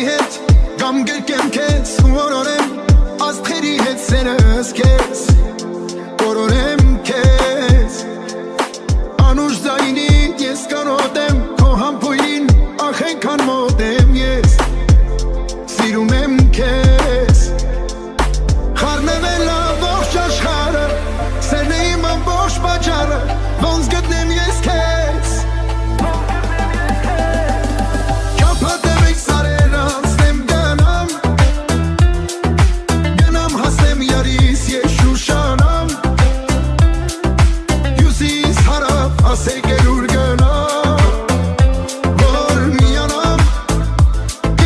հետ Կամ գրկեմ քեզ ու օրորեմ Աստղերի հետ սերս քեզ Օրորեմ քեզ Անուշ ձայնին ես կարոտեմ Քո համբույրին ախ ենքան մոտ եմ ես Սիրում եմ քեզ Խառնվել ամբողջ աշխարհը Սերն է իմ ամբողջ պատճառը Ոնց գտնեմ ես քեզ Չափատեմ եք սարեր անցնեմ գնամ Գնամ հասնեմ յարիս ես շուշանամ Հյուսիս հարավ ասեք էլ ուր գնամ Որ միանամ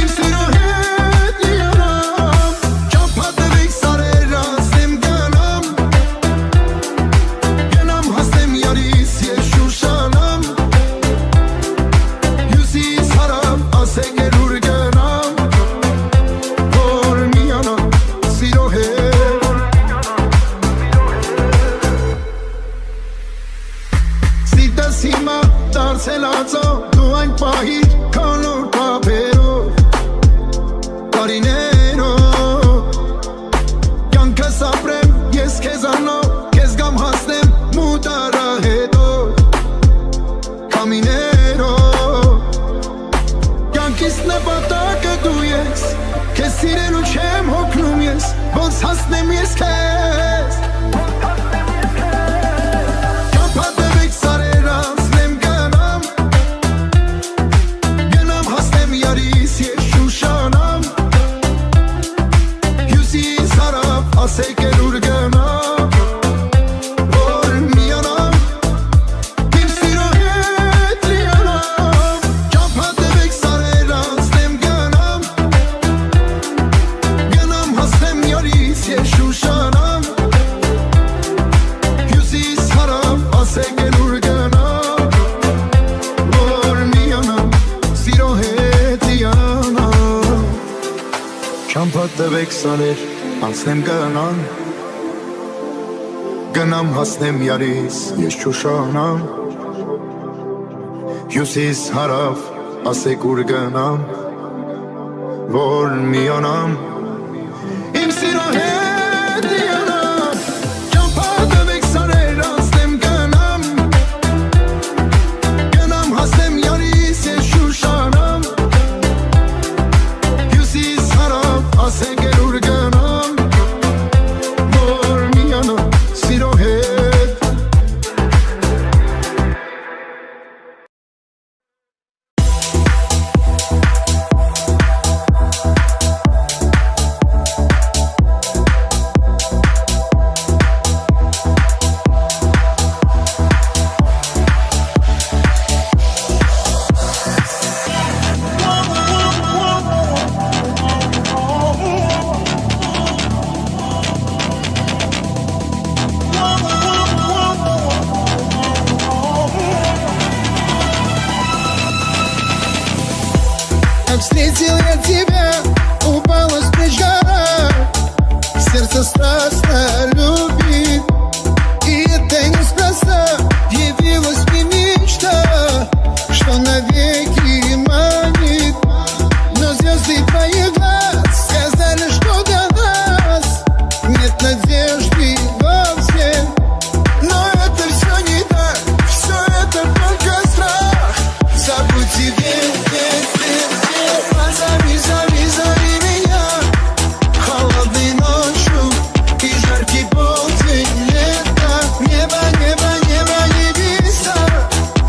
Իմ սիրո հետ միանամ Չափատեմ եք սարեր անցնեմ գնամ Գնամ հասնեմ յարիս ես շուշանամ Հյուսիս հարավ ասեք էլ ուր գնամ Որ միանամ սիրո հետ Սիրտս հիմա դարձել ածո Դու այն պահիր քանոր կապերով Տարիներով Կյանքս ապրեմ ես քեզանով Քեզ գամ հասնեմ մութ արահետով Քամիներով Կյանքիս նպատակը դու ես Քեզ սիրելու չեմ հոգնում ես Ոնց հասնեմ ես քեզ Չափատեմ եք սարեր անցնեմ գնամ Գնամ հասնեմ յարիս ես շուշանամ Հյուսիս հարավ ասեք էլ ուր գնամ Որ միանամ Իմ սիրո հետ լիանամ Չափատեմ եք սարեր անցնեմ գնամ Գնամ հասնեմ յարիս ես շուշանամ Հյուսիս հարավ ասեք էլ ուր գնամ Որ միանամ սիրո հետ լիանամ Չափատեմ եք սարեր անցնեմ գնամ Գնամ հասնեմ յարիս ես շուշանամ Հյուսիս հարավ ասեք ուր գնամ Որ միանամ Իմ սիրո հետ լիանամ Չափատեմ եք սարեր անցնեմ գնամ Գնամ հասնեմ յարիս ես շուշանամ Հյուսիս հարավ ասեք էլ ուր գնամ Որ միանամ սիրո հետ Как встретил я тебя, упала с плеч гора Сердце страстно любит И это неспроста Явилась мне мечта Что навеки манит Но звезды твоих глаз Сказали, что для нас Нет надежды вовсе Но это все не так Все это только страх Забудьте верь Позови, зови, зови меня Холодной ночью и жаркий полдень лета Небо, небо, небо, небеса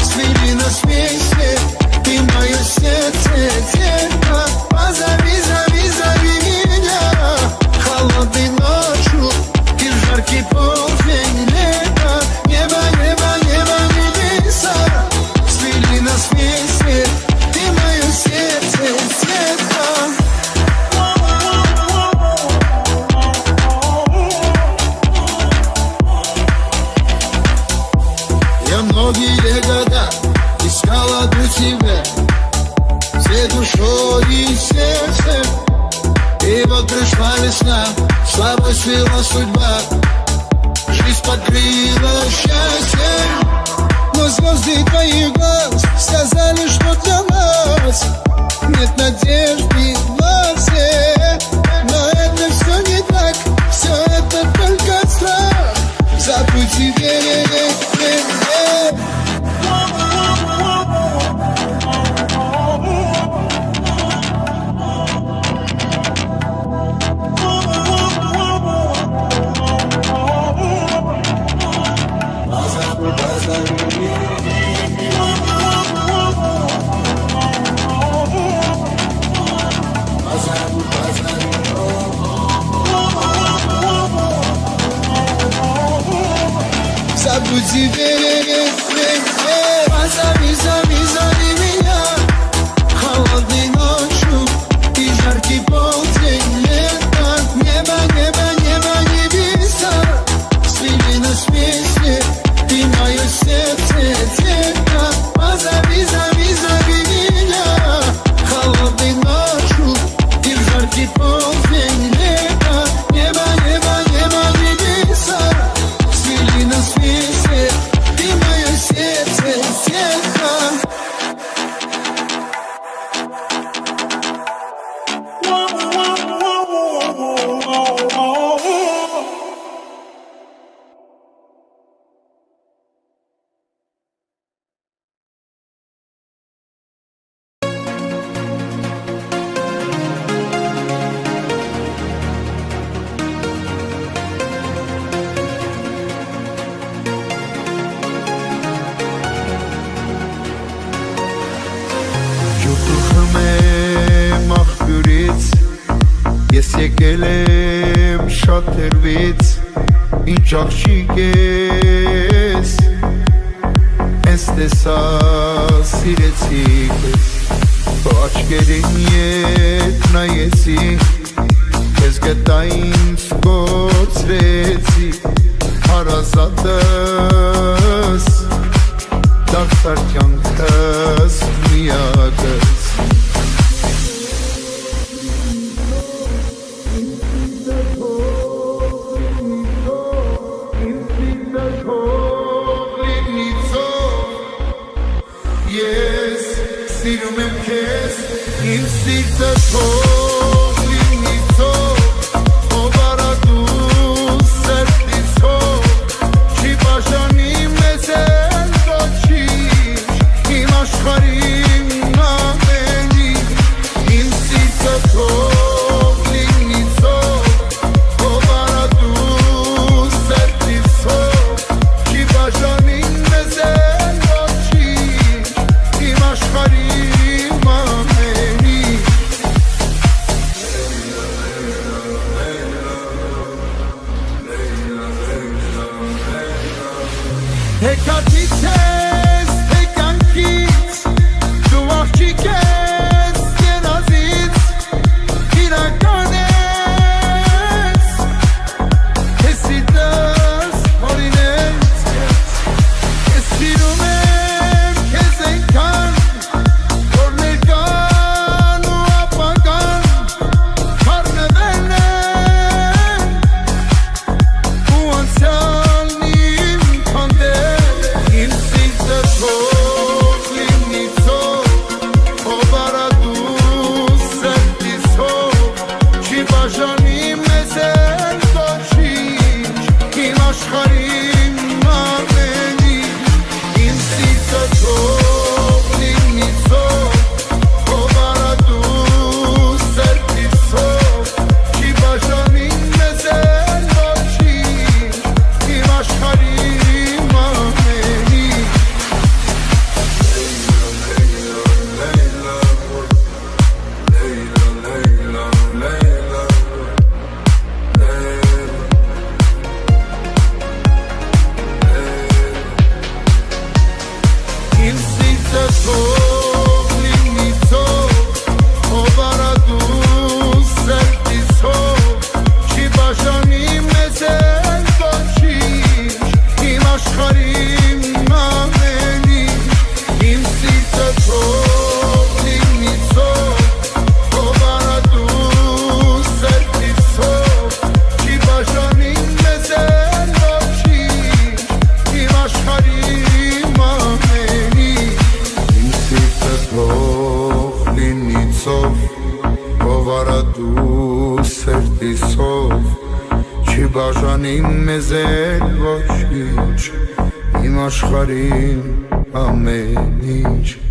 Свели нас вместе Ты мое сердце, детка Позови, зови, зови меня Холодной ночью и жаркий полдень лета Небо, небо, небо, небеса Свели нас вместе Ты мое сердце, детка Я многие года искал одну тебя Всей душой и сердцем И вот пришла весна Слабо свела судьба Жизнь покрыла счастьем Но звезды твоих глаз Сказали, что для нас Нет надежды Ես եկել եմ շատ հեռվից, ինչ աղջիկ ես, ես տեսա սիրեցի քեզ, քո աչքերին ետ նայեցի, քեզ գտա ինձ կորցրեցի, հարազատս, դարձար կյանքս միակս Սիրում եմ քեզ, իմ սիրտը թող լինի թող, ով արա դու սրտից հող, չի բաժանի մեզ էլ ոչինչ, իմ աշխարհին ամենի, իմ սիրտը թող լինի թող, ով արա դու սրտից հող, չի բաժանի մեզ էլ ոչինչ, իմ աշխարհին Հեկատից ես, հեկանքից, դու աղջիկ ես, երազից, իրական ես, ես սիրտս հորինես ես, ես սիրում եմ քեզ այնքան, որ ներկան ու ապագան, խառնվել են, ու անցյալն իմ քանդել Չի բաժանի մեզ էլ ոչինչ, իմ աշխարհին ամեն ինչ